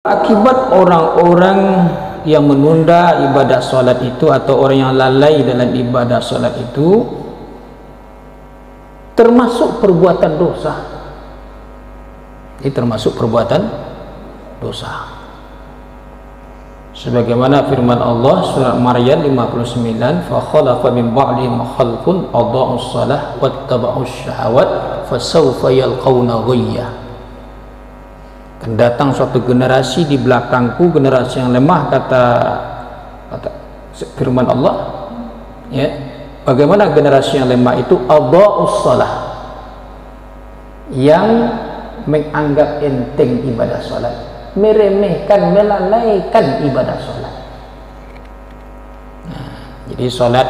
Akibat orang-orang yang menunda ibadah sholat itu atau orang yang lalai dalam ibadah sholat itu termasuk perbuatan dosa. Ini termasuk perbuatan dosa. Sebagaimana firman Allah surat Maryam 59, "Fa khalafa min ba'dihim khalfun adha'us shalah wattaba'us syahawat fasawfa yalqawna ghayya." Akan datang suatu generasi di belakangku, generasi yang lemah, kata firman Allah, ya. Bagaimana generasi yang lemah itu? Adha'us shalah, yang menganggap enteng ibadah salat, meremehkan, melalaikan ibadah salat. Nah, jadi salat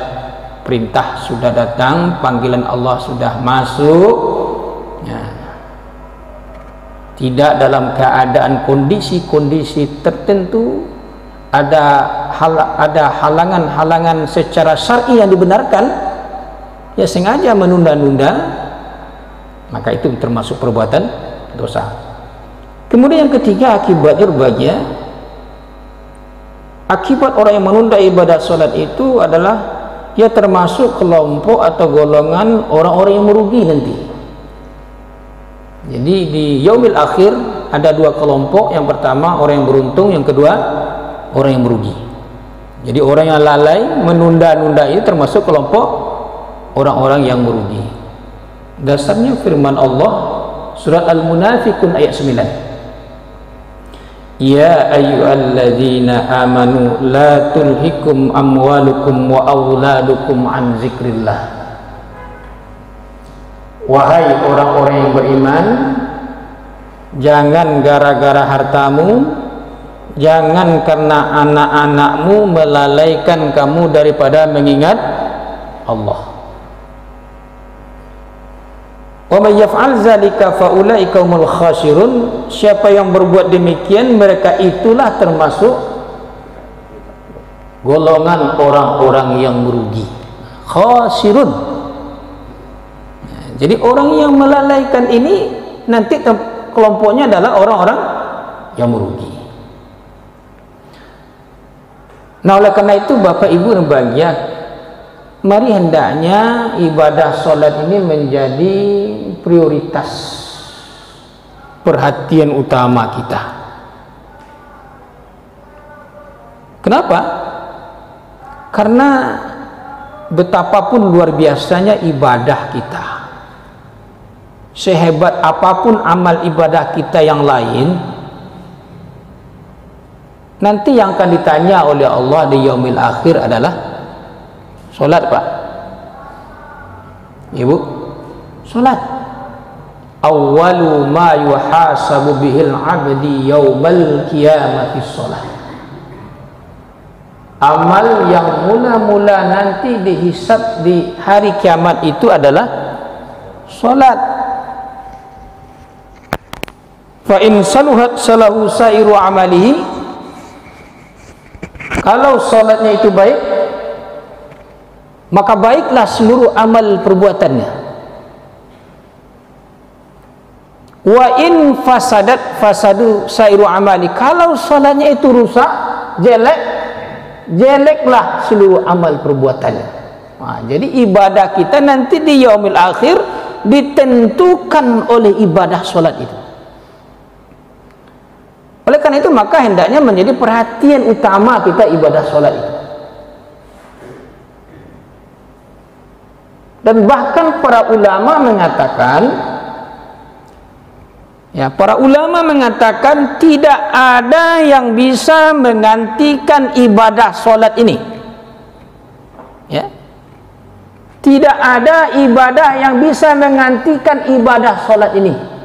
perintah sudah datang, panggilan Allah sudah masuk, ya. Tidak dalam keadaan kondisi-kondisi tertentu ada halangan-halangan secara syar'i yang dibenarkan, ya sengaja menunda-nunda, maka itu termasuk perbuatan dosa. Kemudian yang ketiga, akibatnya berbahagia. Akibat orang yang menunda ibadah sholat itu adalah ia termasuk kelompok atau golongan orang-orang yang merugi nanti. Jadi di yaumil akhir ada dua kelompok. Yang pertama orang yang beruntung, yang kedua orang yang merugi. Jadi orang yang lalai menunda-nunda ini termasuk kelompok orang-orang yang merugi. Dasarnya firman Allah surat Al-Munafiqun ayat 9. Ya ayyuhalladzina amanu la tulhikum amwalukum wa auladukum an zikrillah. Wahai orang-orang yang beriman, jangan gara-gara hartamu, jangan karena anak-anakmu melalaikan kamu daripada mengingat Allah. Wa may yaf'al dzalika fa ulaika humul khasirun. Siapa yang berbuat demikian, mereka itulah termasuk golongan orang-orang yang merugi. Khasirun. Jadi orang yang melalaikan ini nanti kelompoknya adalah orang-orang yang merugi. Nah, oleh karena itu Bapak Ibu yang berbahagia, mari hendaknya ibadah sholat ini menjadi prioritas perhatian utama kita. Kenapa? Karena betapapun luar biasanya ibadah kita, sehebat apapun amal ibadah kita yang lain, nanti yang akan ditanya oleh Allah di yaumil akhir adalah sholat, Pak Ibu. Sholat awwalu ma yuhasabu bihil abdi yaumal qiyamati sholat. Amal yang mula-mula nanti dihisab di hari kiamat itu adalah sholat. Fa in saluhat salahu sairu amalihi. Kalau salatnya itu baik, maka baiklah seluruh amal perbuatannya. Wa in fasadat fasadu sairu amali. Kalau salatnya itu rusak, jeleklah seluruh amal perbuatannya. Nah, jadi ibadah kita nanti di yaumil akhir ditentukan oleh ibadah salat itu. Oleh karena itu maka hendaknya menjadi perhatian utama kita ibadah sholat itu. Dan bahkan para ulama mengatakan, ya, para ulama mengatakan tidak ada yang bisa menggantikan ibadah sholat ini. Ya, tidak ada ibadah yang bisa menggantikan ibadah sholat ini.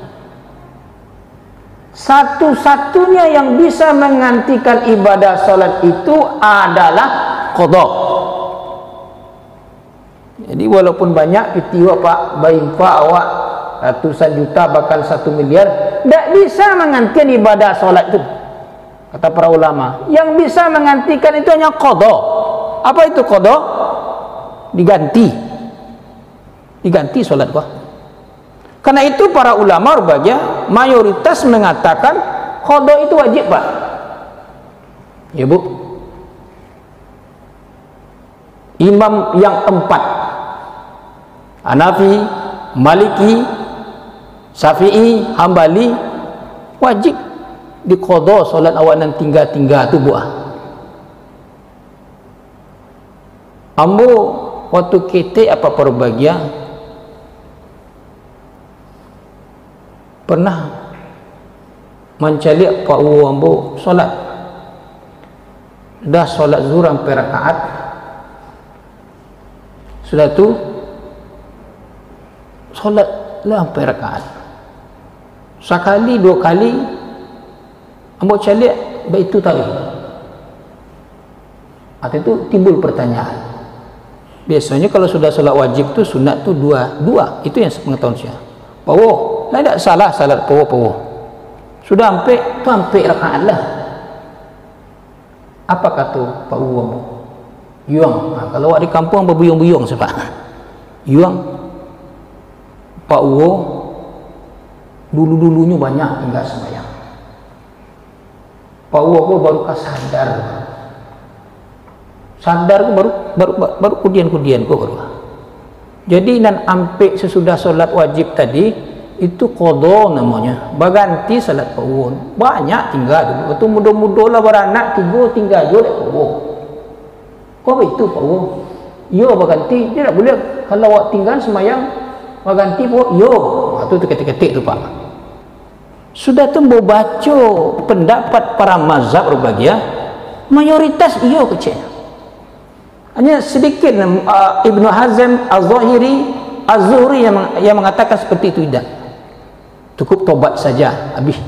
Satu-satunya yang bisa menggantikan ibadah salat itu adalah qada. Jadi walaupun banyak ketiwa Pak, baik Pak awak ratusan juta bahkan 1 miliar, tidak bisa menggantikan ibadah salat itu. Kata para ulama, yang bisa menggantikan itu hanya qada. Apa itu qada? Diganti salat Pak. Karena itu para ulama berbahagia mayoritas mengatakan qada itu wajib Pak ya Bu. Imam yang 4 Hanafi, Maliki, Syafi'i, Hambali wajib diqada solat awak nan tinggal-tinggal tu Bu. Ambo waktu kita apa perbagia pernah mencalik Pak Wu ambo solat dah solat zuhur sampai rakaat sudah tu solat lah sampai rakaat sekali dua kali ambo calik baik itu tahu atau itu timbul pertanyaan. Biasanya kalau sudah solat wajib tu sunat tu dua itu yang sepengetahuan saya. Pawo lah tak salah salat pawo sudah sampai tu sampai rakaat lah. Apa kata Pak Wu ambo? Yuang. Kalau awak di kampung berbuyung-buyung sebab yuang Pak Wu dulu-dulunya banyak tinggal sembahyang. Pak Wu aku baru sadar baru kudian kok baru. Jadi nan ampe sesudah solat wajib tadi itu qada namanya. Baganti salat Pak Wu. Banyak tinggal dulu. Waktu muda-muda lah beranak 3 tinggal je Pak Wu. Kok itu Pak Wu? Yo baganti dia tak boleh kalau awak tinggal sembahyang baganti Pak yo. Itu ketik-ketik tu Pak. Sudah tu baca pendapat para mazhab berbahagia mayoritas iyo kecil. Hanya sedikit Ibnu Hazm Az-Zuhri yang mengatakan seperti itu tidak. Cukup tobat saja habis.